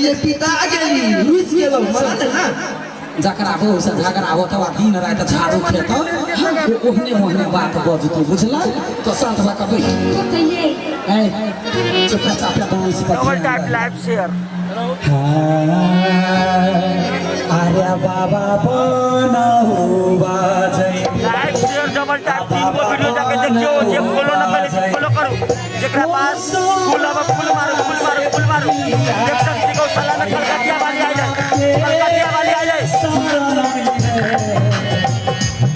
ये पिता गेली रुस गेलो मला ना जकरा हो से झगड़ा हो तो दिन रात झाड़ू खेत ओहने ओहने बात बजतो बुझला तो शांत भा के बैठ ए चुप चाप डांस पर डबल टैप लाइव शेयर अरे बाबा बना हो बाजै लाइव शेयर डबल टैप 3 को वीडियो जाके देखियो जे फॉलो न करे फॉलो करो जेकरा पास फूल मारो देख सकते हो सलाम कलकतिया वाली आ जाए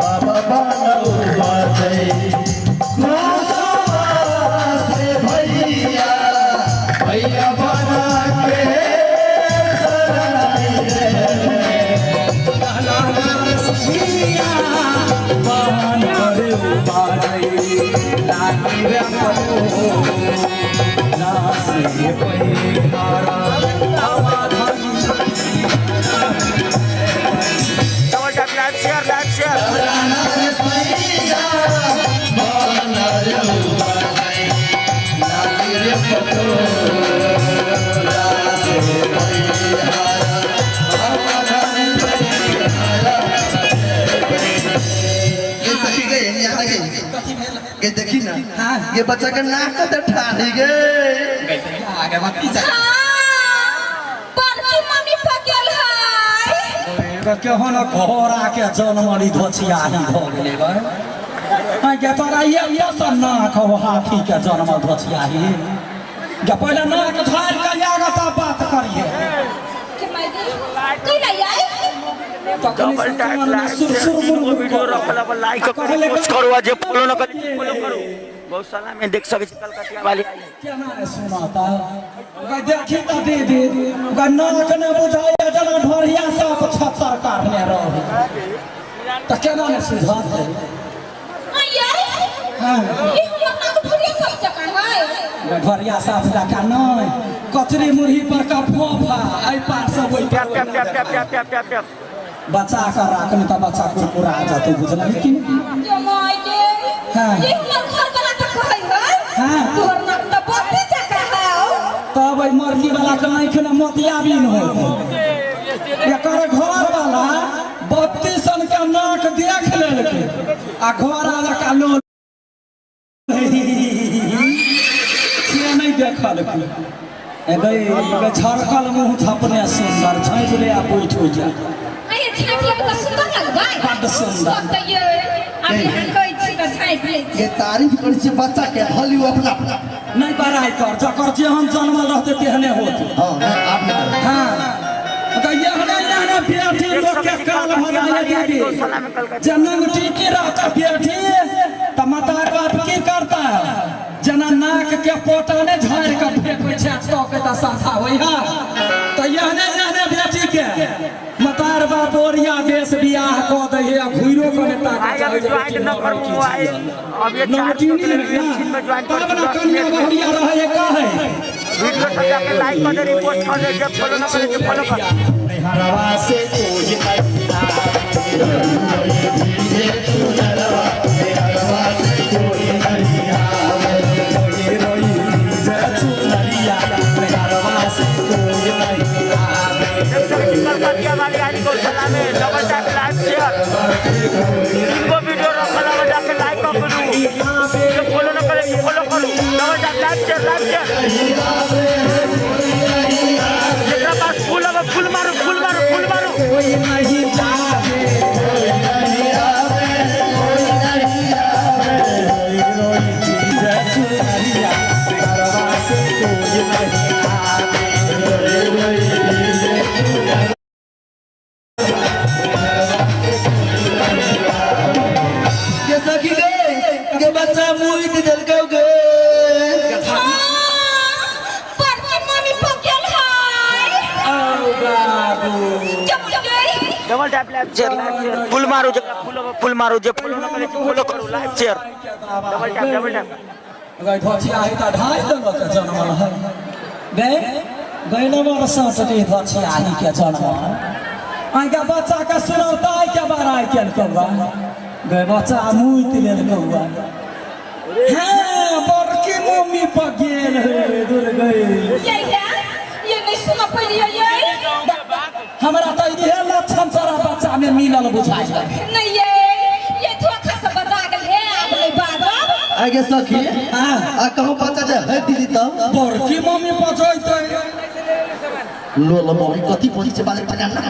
बाबा बना हो बाजै भैया भैया बना के ये देखी ना ये बच्चा का नाक तो ठाड़ी गए आगे बाकी जा बड़की मम्मी पकल है के हो ना घर आके जनमरी धोचिया ही हो गेले गए हां के तोरा ये सब ना खो हाथी के जन्म धोचिया ही के पहले नाक झाड़ के आगे तब बात करिए के मैं कोई नहीं I double tap live video रखला पर लाइक करो पोस्ट करो जे फॉलो न करे फॉलो करो गौशाला में देख सके कलकतिया वाली आई क्या ना सुनाता भाई देखी त दे नाक न बुझाया जना ढोरिया साफ 76 काटने रहे त केना ने सुझाव दे आई हां ये हम नाक ढोरिया सब जगह है ढोरिया साफ जका नहीं कचरी मुरही पर का फोफा आई पार से वही प्याप बच्चा का राखने त बच्चा कुरकुरा जातो बुझला कि यो माय के हां ये हम घर वाला तक है हां तोर नाक त बत्ती जगह है तब आई मर्जी वाला के नहीं खने मोतियाबी न हो एकर घर वाला 32 सन के नाक देख लेलके आ घर वाला का लो से नहीं देखल ए गई छरकल मुंह छपने सुंदर छैले आ बैठ हो जा आई छाप लग त सुंदर लगबा बड़ सुंदर त ये अभी हम कोई छी त छाप ले ये तारीफ कर से बच्चा के हलियो अपना नहीं बड़ाई कर जकर जे हम जन्मल रहते तेहने होत हां आपने हां तो ये हने बेटी लोग के काल भगाए दीदी जनम टीकी रहता बेटी त मतार बाप की करता है जना नाक के पोटाने झाड़ के फेंकै छै तो के त साथा होई हा तो यहने बेटी के मतार बाप ओरिया बेस बियाह क दे है घुइरो के नेता के ज्वाइन न करू आई अब ये नोटी नहीं है में ज्वाइन तब ना कन्या बहुरिया रहे का है वीडियो सब जाके लाइक कर दे रिपोस्ट कर दे जब फॉलो न करे तो फॉलो कर हरवा से कोई कलकतिया वाली आई गौशाला में डबल टैप लाइव शेयर इनको वीडियो रखला में जाके लाइक कर दो जो फॉलो न करे फॉलो करो डबल टैप लाइव शेयर जेकरा पास फूल है फूल मारो कोई नहीं जावे बच्चा मुई के जल गए बड़की मम्मी पकल है ओ बाबू double tap live share full मारो जे फुल मारो जे फॉलो न करे फॉलो करो लाइव शेयर डबल टैप गई धोचिया है त ढाई दंग के जन्मल है गई नंबर साटटी धोचिया ही के जन्म आई के बच्चा के सुनौता के बड़ाई केल कौवा गई बच्चा मुइत लेल कौवा हां बड़की मम्मी पर गेल है दूर गई ये नहीं सुन पलिए ये हमरा त इहे लक्षण सारा बच्चा में मिलल बुझाइ नहीं ये धोखा से बता गेल है अपने बाबा आगे सखी हां आ कहूं बच्चा जे है दीदी त बड़की मम्मी पहुंचैते लो लो मम्मी कथी पहुंची से बाले टका ना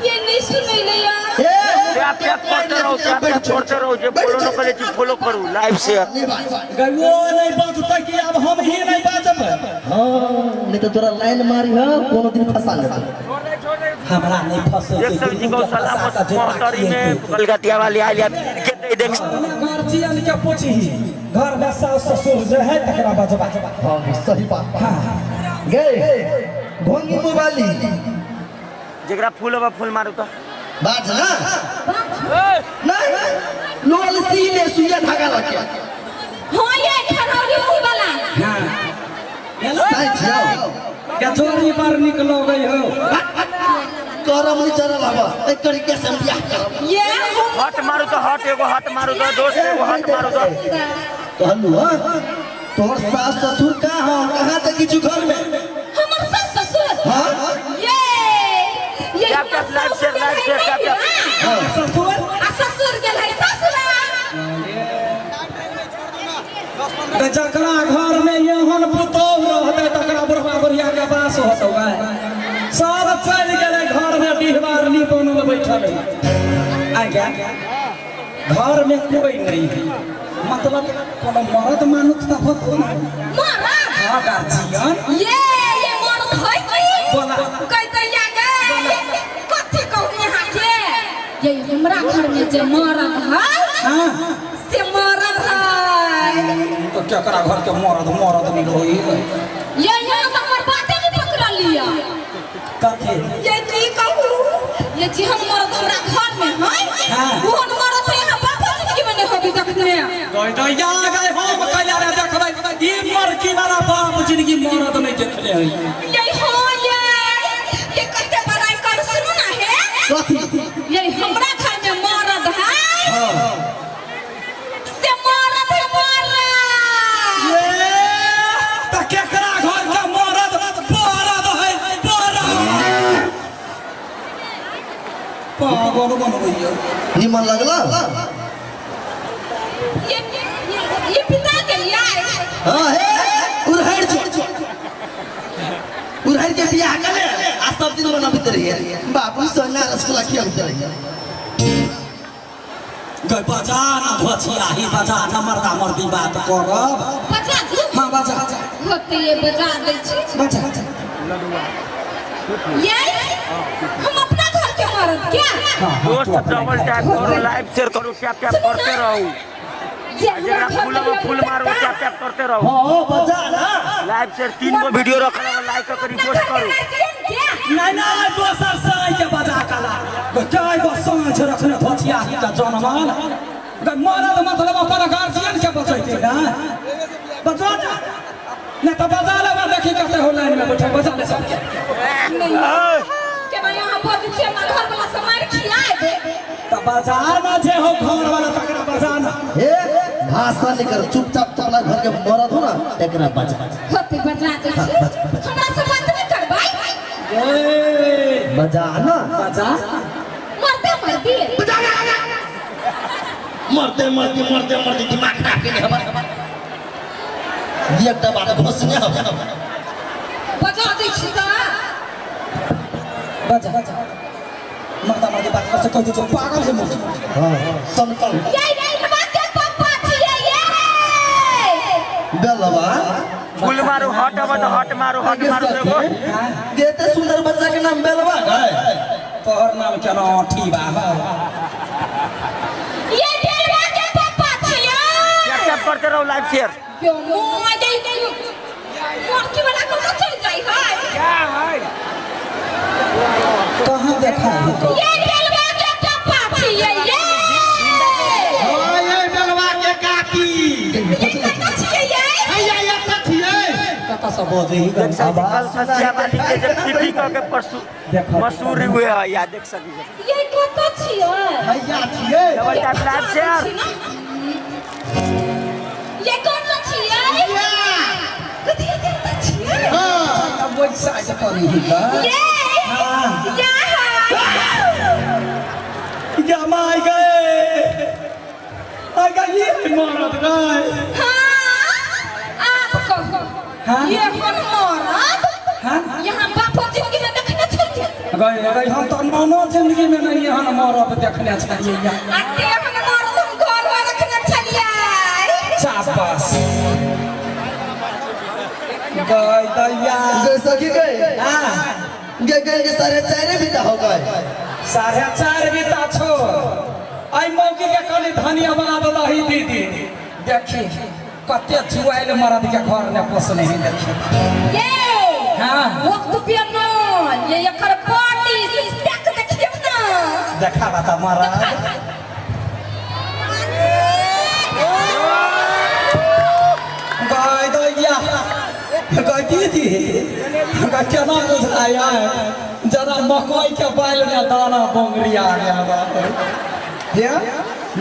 ये नहीं सुन ले यार प्याप करते रहो प्याप छोड़ते रहो जे फॉलो न करे छी फॉलो करू लाइव शेयर गयो नहीं बजतै कि अब हम ही नहीं बाजब हां नहीं तो तोरा लाइन मारी हो कोनो दिन फंसा ले हमरा नहीं फंसे देख सब्जी गौशाला मोहतरी में कलकतिया वाली आलिया के देख गार्जियन के पूछी घर में सास ससुर जे है तकरा बजबा हां सही बात हां गए भोंगी मोबाइली जेकरा फूल बा फूल मारू त बात ना नहीं लोल सीने सुइया धागा लगे हां ये खरौरी मुंह वाला हां सही जाओ क्या चोरी बार निकलो गई हो करम नहीं चरल हवा एक तरीके से हम बियाह करब ये हट मारू तो हट एगो हट मारू तो दोस्त एगो हट मारू तो कहलू हां तोर सास ससुर का हां कहां तक किछु घर में हमर सास ससुर हां ये प्याप लाइव शेयर प्याप ससुर आ ससुर गेल है ससुरा जकरा घर में एहन पुतौह रहते तकरा बुढ़वा बुढ़िया के बास होतौ सब चल गेले घर में डिहबार नी बनल बैठल आ गया घर में कोई नहीं मतलब कोनो मर्द मानुष त होतो ना मारा हां गार्जियन ये मर्द है कोई बोला कहते या गे कथि कहू यहाँ के ये हमरा घर में जे मर्द है हां से मर्द है तो क्या करा घर के मर्द नहीं होई ये यहाँ तो हमर बातें नहीं पकड़ लिया कथि ये जी कहू ये जी हम मर्द हमरा घर में है हां वो मर्द तो यहाँ बापा जिंदगी में नहीं होगी देखने कोई तो या गए हम कइला रे देखबै ई मरकी वाला बाप जिंदगी मर्द नहीं देखले हई ये हो ये कते बड़ाई कर सुनो ना है कथी ये हमरा घर में मर्द है हां से मर्द है मर्द ये त केकरा घर के मर्द है पागल बनबैया निमन लगला ये पिता के लिए हां हे उरहड़ जो उरहड़ के बियाह करे आ सब दिन मना भीतर रहिए बाबू सोना रसगुल्ला खियाउते रहिए गई बजा ना भछिया ही बजा ना मर्दा मर्दी बात करब बजा दू हां बजा होते ये बजा दे छी बजा ये हम अपना घर के मर्द क्या दोस्त डबल टैप करो लाइव शेयर करो प्याप करते रहो जेकरा फूल बा फूल मारू प्याप करते रहो हां बजा ना लाइव शेयर 3 गो वीडियो रखल लाइक कर पोस्ट करो नहीं दोसर साई के बजा कला काय गो सांझ रखने भछिया ही का जनमान मर्द मतलब अपन गार्जियन के बचैते ना बजा ना नहीं तो बजा ले देखी कते हो लाइन में बैठे बजा ले सब नहीं के मैं यहाँ पर छे ना घर वाला सामान खिलाए दे तो बाजार में जे हो घर वाला तकरा बजाना हे भाषण नहीं कर चुपचाप अपना घर के मरद हो ना एकरा बजा होते बजा दे छी हमरा से बात नहीं करबाई बजा ना बजा मरते मरती बजा मरते दिमाग खराब के हमर ये एकटा बात घोसने हो बजा दे छी का बजा मर्दा मर्दी बात कर सको जो पागल से मुझे हां समकल ये बात के पापा छी ये बेलवा फूल मारू हट मारू एगो देते सुंदर बच्चा के नाम बेलवा है तोहर नाम केना ठीबा ये बेलवा के पापा छी प्याप करते रहो लाइव शेयर क्यों मुआ जाई मोर की वाला को चल जाई है कहां देखा है ये बेलवा के पापा छी ये हां ये बेलवा के काकी ये कत छी ये कता सब बोझे ही देख सकते कल सच्चा वाली के जब टीवी के परसू मशहूर हुए है या देख सकते ये कत छी भैया छिए डबल टैप लाइव शेयर ये कौन सा छी ये कथि कत छी हां अब वही साइड पर ही का जमाई गए आ गई मरद गए हाँ? ये कौन मरद हाँ? यहाँ बापो जिंदगी में देखने चाहिए गए हम तो मानो जिंदगी में नहीं है मरद देखने चाहिए आते हम मरद हम घर में रखने चाहिए शाबाश गए दैया सखी गए हाँ गए के सारे चारे भी हो गए 4:30 बीता छो आई मौकी के कनी धन्यवाद दही दीदी देखी कते जुआइल मरद के घर ने पोसने ही देखी ये हाँ वक्त पे न ये एकर बॉडी स्पेक देखियो ना देखा बता मरद गाय दैया गाय दीदी गाय केना बुझाया जरा मकई के बाल में दाना बोंगरिया गया ये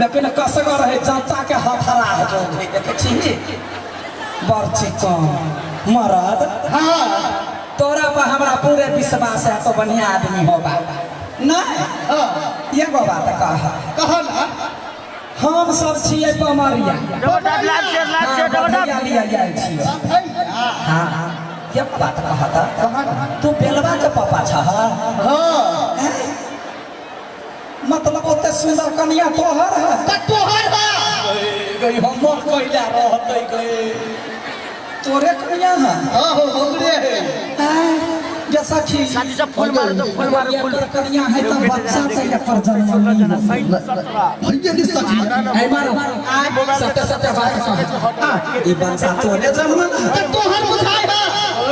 लेकिन कसगर है जनता के हथरा है जो देखे छी बरची कम मरद हाँ तोरा पर हमरा पूरे विश्वास है तो बढ़िया आदमी होगा नहीं ये गो बात कहा ना हम सब छिए पमरिया लिया जाए छिए हाँ ये बात कहता तू बेलवा के पापा छ मतलब ओते सुंदर कन्या तोहर है गई हमर कइला रहतै गई तोरे कन्या है हो हमरे है जैसा कि शादी से फूल मारो तो फूल मारो फूल कन्या है तो बच्चा से एकर जन्म नहीं भैया की सखी है मारो सत्य सत्य बात कह ई बच्चा तोरे जन्म है तोहर बुझाई है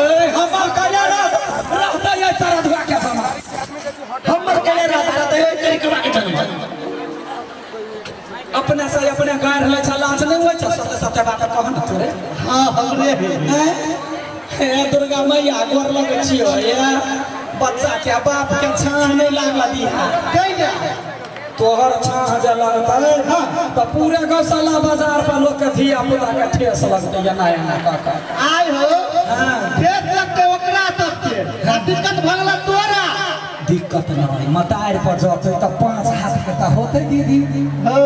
ए हमर कन्या रहतै ये तरह धुआ के समा हमर कने रहत है तेरी कमा के जन्म अपने से अपने गाय ले लाज नहीं होय छ सत्य सत्य बात कह न तोरे हां हमरे है हे दुर्गा मैया गोर लगे छियो ये बच्चा के बाप के छान नहीं लागला दिहा कइला तोहर छाह जे लगतै तो पूरे गौशाला बाजार पर लोग के धिया पुता के ठेस लगतै या ना का आय हो हां देख लगते ओकरा सबके दिक्कत भगला तोरा दिक्कत नहीं मतार पर जते तो 5 हाथ के त होते दीदी हो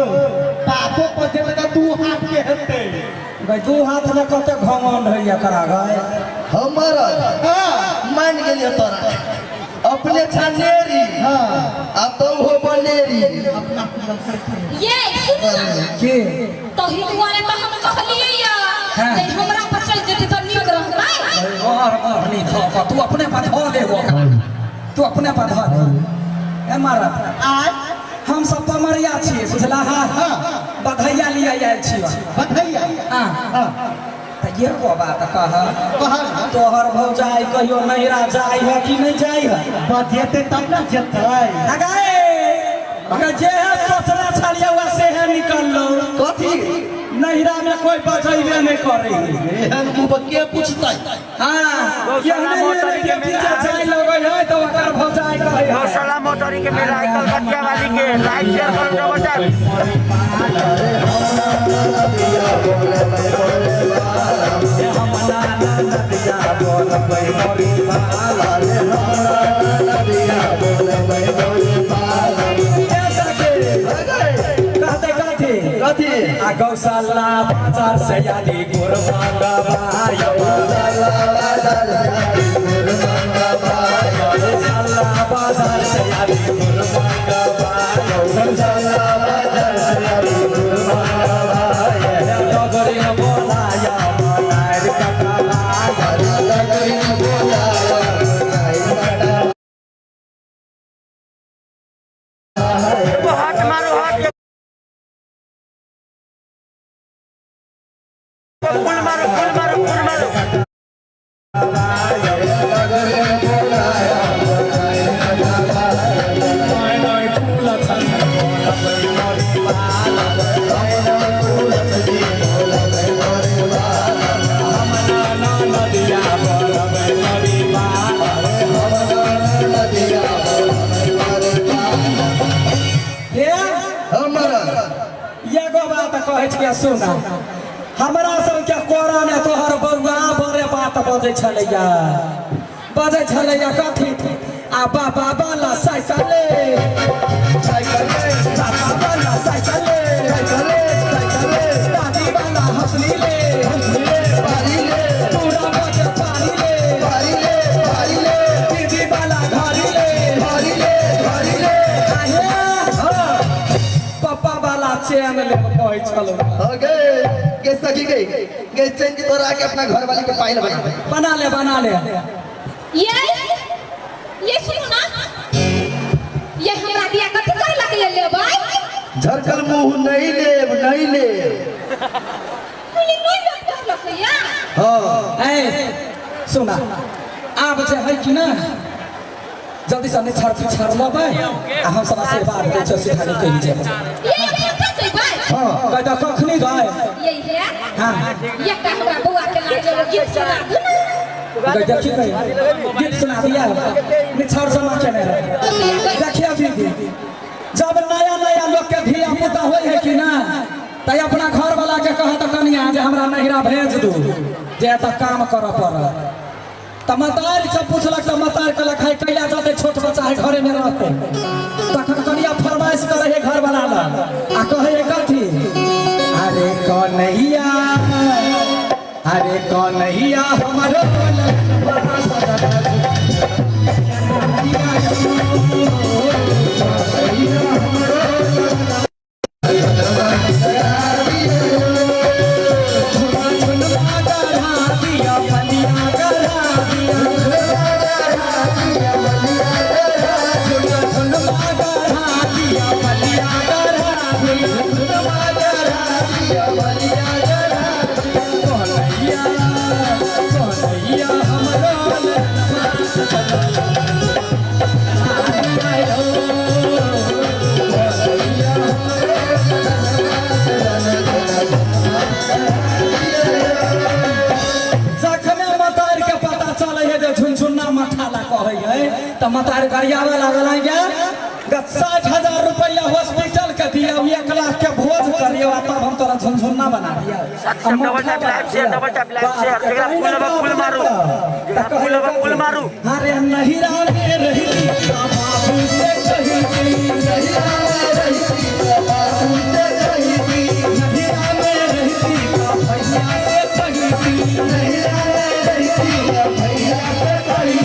पापो पछे लगा 2 हाथ के हेते गई 2 हाथ में कते घमंड है एकरा गए हमर हां मान गेलियो तोरा अपने छानेरी हां अब तो हो बनेरी अपना ये के तो ही दुआरे में हम कहलिए या जे हमरा पर चल जेती तो नीक रहतै और नहीं था तू अपने पर धो दे वो तू अपने पर धो दे ए मारा आज हम सब पमरिया छिए बुझला हां बधैया लिया जाय छिए बधैया हां हां त ये को बात कह तोहर भौजाई कहियो नहिरा जाई है कि नहीं जाई है बजेते तब ना जेतै लगाए अगर जे है सोचना छलिए वैसे है निकल लो कथी नहिरा में कोई बचैबे नहीं करे एहन मुंह के पूछतै हां ये नहीं के पीछे जाई लगै है तो ओकर भौजाई कहे गौशाला मोटरी के मेरा कलकतिया वाली के लाइक शेयर करो बेटा कथी आ गौशाला बाजार से यानी गुरबांगा भाई गौशाला बाजार से यानी गुरबांगा भाई गौशाला बाजार से यानी गुरबांगा भाई नगरी बोलाया मनार कटा भाई नगरी बोलाया हाथ मारो हाथ फूल मारो फूल मारो फूल मारो ये गो बात कहै छियै सुना हमरा सब के कोरा ने तोहर बरुआ बड़े बात बजै छलैया बजे छले या कथी आ बाबा वाला साइकिले बाबा वाला साइकिले दादी वाला हंसलीले पूरा बजे पारीले दीदी वाला घरीले पापा वाला चैन ले कोई चलो ओके के सकी गई के चैन की तोरा के अपना घर वाली के पाइल बना ले ये सुनो ना ये हमरा दिया कथी करे लगे ले भाई झरकल मुंह नहीं ले ये नहीं लग या हां ए सुना आब जे है कि ना जल्दी से नहीं छाड़ लबे आ हम सब आशीर्वाद दे छ सिखाने के लिए ये कथी छै भाई हां कहता कखनी गए ये है हां ये का हमरा बुआ के लागे गीत सुना दू ना देखी गीत सुना दिया निछाड़ जमा के नहीं देखिए दीदी जब नया लोग के धिया पुता होई है कि ना तै अपना घर वाला के कह त कनिया जे हमरा नहिरा भेज दू जे त काम कर पर त मतार से पूछलक त मतार कहलक है कैला जाते छोट बच्चा है घरे में रहते तखन कनिया फरमाइश करे है घर वाला ला आ कहे कथी अरे कन्हैया हमरो मतार गरियावे लागल है क्या 60,000 रुपया हॉस्पिटल के दिया 1 लाख के भोज करियो तब हम तोरा झुनझुना बना दिया डबल टैप लाइव शेयर जेकरा फूल मारू अरे नहीं रे रही बाबू से कही नहीं रे बाबू से कही नहीं रे रही भैया से कही नहीं रे भैया से कही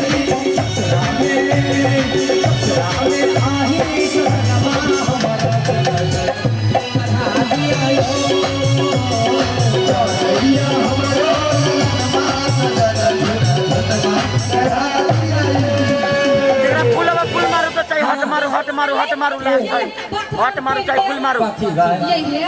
हट मारू चाहिए फूल मारू ये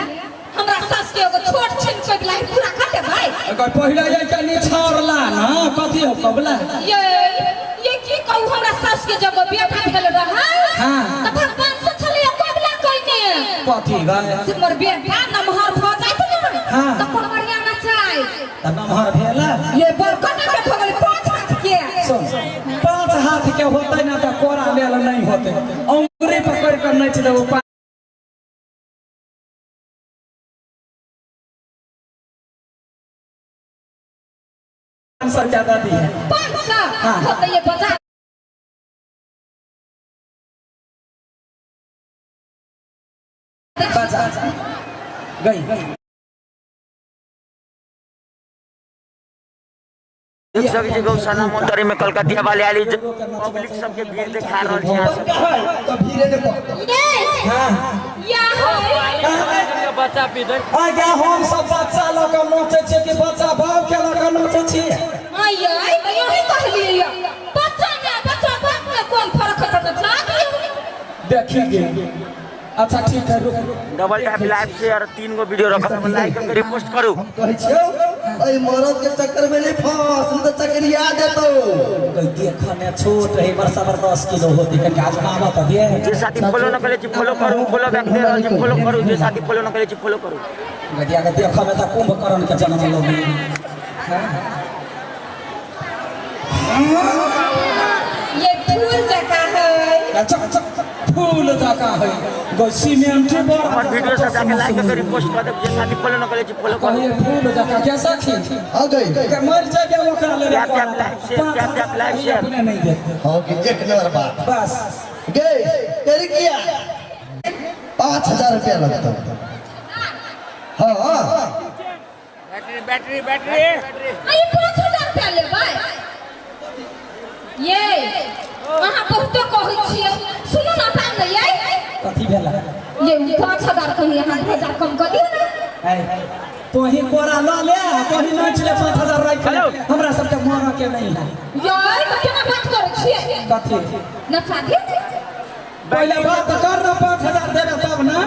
हमरा सास के एगो छोट छिन के लाइन पूरा कर दे भाई अगर पहिला ये कनी छाड़ला ना कथी हो कबला ये की कहू हमरा सास के जब बेटा भेल रहा हां त भगवान से छले कबला कइने कथी गए सिमर बेटा नमहर भ जाइत न हां त कोनवरिया ना चाय त नमहर भेला ये बरकना के भगल 5 हाथ के सुन 5 हाथ के होतै ना त कोरा लेल नहीं होतै अंगुरी पकड़ कर नहीं छै वो आंसर ज्यादा दी है 500 होतै ये बजा गई सब गौशाला मोटरी में कलकतिया वाले आली पब्लिक सबके भीड़ देखा रहल छै तो भीड़े ने बच्चा पीदर आगे हम सब बच्चा लोग नोचे छे कि बच्चा भाव के लोग नोचे छे आये यही कहलिए बच्चा बाप में कोन फर्क है त देखिए अच्छा ठीक है रुक डबल टैप लाइव शेयर 3 गो वीडियो रखब लाइक करके रिपोस्ट करू कहै छियो ओइ मरद के चक्कर में नहीं फंस न तो चक्करिया देतो देखने छोट है वर्षा 10 किलो होती है आजमावा त दे जे साथी फॉलो न करे छी फॉलो करू फॉलो बैक दे रहल छी फॉलो करू जे साथी फॉलो न करे छी फॉलो करू गदिया के देखा में त कुंभकर्ण के जन्म लो ये फूल जका है फूल जका है सीमेंट हमार वीडियो सब जाके लाइक करी पोस्ट कर दे जे साथी फॉलो न करे छी फॉलो कर कहीं फूल जाता कैसा थी आ गई के मर जाके वो कर ले टैप टैप लाइक शेयर अपने नहीं देते हाँ कि एक नंबर बात बस गए तेरी किया 5,000 रुपया लगता हाँ हाँ बैटरी आई 5,000 रुपया ले भाई ये वहां बहुत कहै छियै सुनो ना टाइम नहीं आई कथी भेला ये 5,000 कहीं यहाँ 1,000 कम कर दियो ना तो ही कोरा ला ले कहीं नहीं चले 5,000 रख ले हमरा सब के मोर के नहीं है यार केना बात करै छियै कथी ना शादी पहले बात कर ना 5,000 देबे तब ना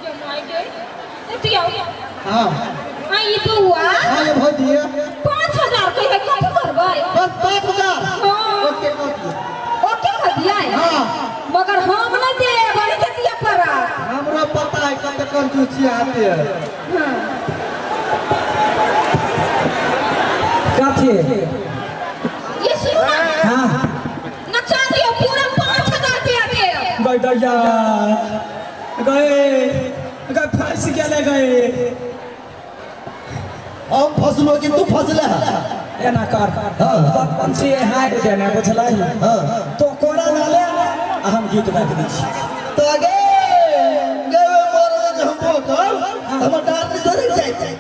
ये माय गे दियो हां आई बउआ हां ये भौ दिए 5,000 कहे कथी करबै बस 5,000 हां ओके ओके कर दिया हां मगर हम नहीं दे बड़ी के दिया पड़ा हमरा पता है कत कंजूसी आते है हां कथी ये सुनो हां नचा दियो पूरा 5,000 रुपया दे गई दैया गए फंस गेले गए हम फसलो कि तू फसले एना कर बचपन से हाइट देने बुझलाई तो कोरा डाले हम गीत गाइत दी छी तो आगे गए मोर हम बोतल हम डाल से सर जाए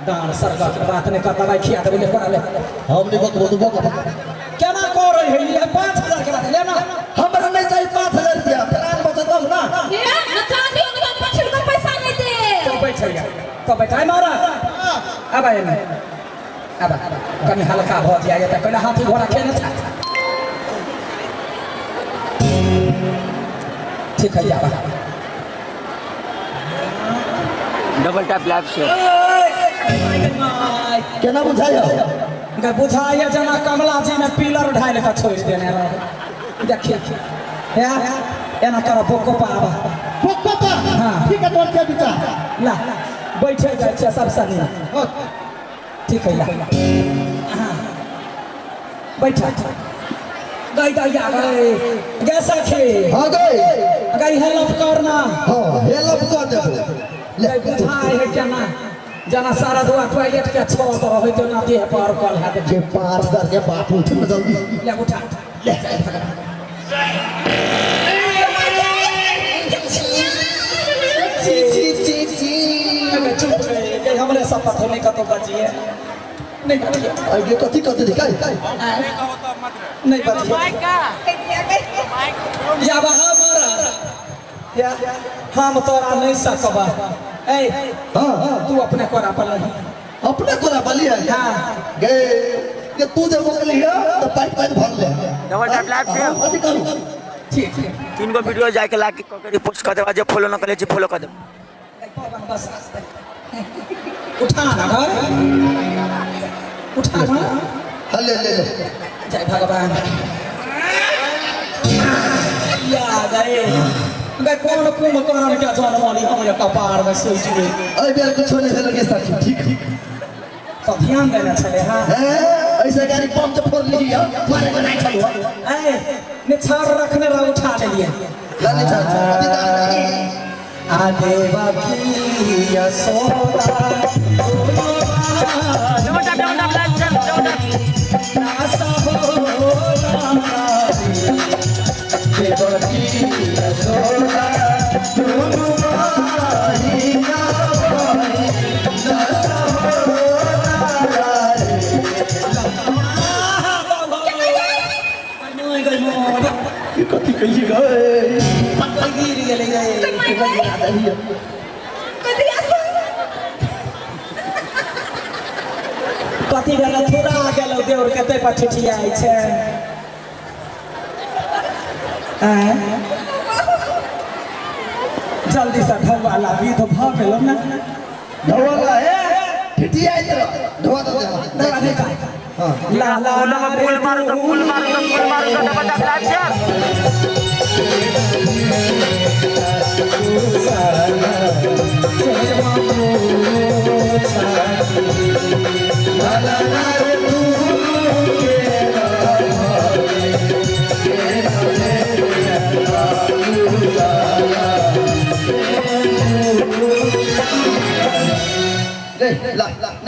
डांड सरगा के बात ने कर दवाई खिया देबे कोरा ले हम नहीं बक बोल केना करे है ये 5,000 के बात ले ना हमरा नहीं चाहिए 5,000 रुपया प्राण बचतम ना ये नचा दियो ना पछिल को पैसा नहीं दे तो बैठिया तो बैठाई मारा अब आए नहीं अब कनी हल्का हो जाए तो कहना हाथी घोड़ा खेलना था ठीक है यार डबल टैप लाइक शेयर केना बुझाया गे बुझाइए जना कमला जी ने पिलर ढाल के छोड़ देने रहे देखिए या एना कर बोको पावा पप्पा हाँ। ठीक है तोर के विचार ला बैठे जाए छे सब सनी ठीक है ला हां बैठा गई दैया गई गे सखी हां गई गई हेल्प करना हां हेल्प कर दे ले बुझाए है जना जना सारा दुआ टॉयलेट के छो तो होय तो ना देह पर कल हाथ के 5,000 के बाप उठ न जल्दी ले उठा ले ची ची ची ची चुप रहे हमरे सब पत्थर नहीं कतो बचिए नहीं बचिए आगे कथी कथी दिखाई नहीं बचिए या हमारा या हम तोरा नहीं सकबा ए हां हां तू अपने कोरा पर लगी अपने कोरा बली है हां गए कि तू जब बोली है तो पाइप भर ले डबल टैप लाइक शेयर अभी करू ठीक है 3 गो वीडियो जाके लाइक करी पोस्ट कर देबा जे फॉलो न करे छी फॉलो कर दे बस उठा ना घर उठा ना ले ले ले जय भगवान या गए गए कौन कुंभकर्ण के जनमाली हमरे कपार में सोच गए अरे बेर कुछ नहीं लगे साथी ठीक तो ध्यान देना चले हां ऐसा गाड़ी पंप से फोड़ ली मारे को नहीं चलो ए निछाड़ रखने रहा उठा ले लिए लाने छाड़ अभी आ देवा की Yashoda double tap like share NASA हो देवा की यशोदा दोनों माही ना पाई नासा हो ये कथी कहिए गए पत्थर गिर गेले गए कथी गला थोड़ा गेलो देवर कते पर ठिठिया आइ छै जल्दी से ढवाला विध भ गेलो ना ढोला है ठिठी आई तो ढोला दे दवा दे का हां ला ला फूल में फूल मारो तो फूल मारो तो फूल मारो तो डबल टैप लाइक शेयर ला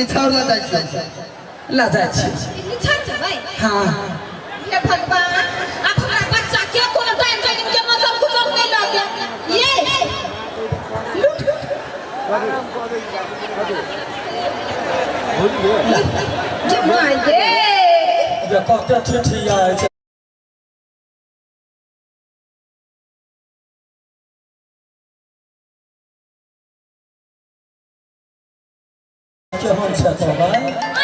निछावर ना जाइ छै ला जाइ छी निछा जेबै हाँ हे भगवान अब हमरा बच्चा के कोनो टाइम टाइम के मतलब गुजर नहीं लगे ये लूट जे माय दे ये कहते ठिठिया छै केहन छै तो भाई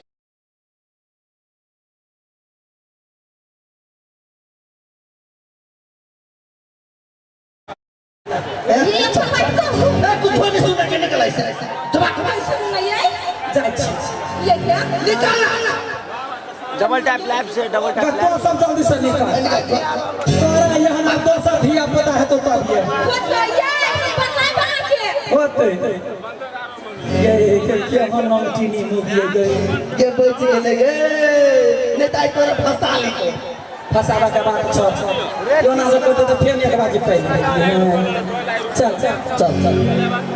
ये छोड़ को कुछ नहीं सुन के निकल ऐसे जवाब सुन नहीं आई जाइ छी ये क्या निकाल डबल टैप लैब से डबल टैप कतो सब जल्दी से निकाल तोरा यहाँ ना दोसर धिया पता है तो तब ये बताइए बताए बना के होते ये क्या हम टीनी मूवी गए के बचे लगे नेता तोरा फंसा ले फसावा के बाद छ योना से को तो फेर एक बाजी पहले चल चल चल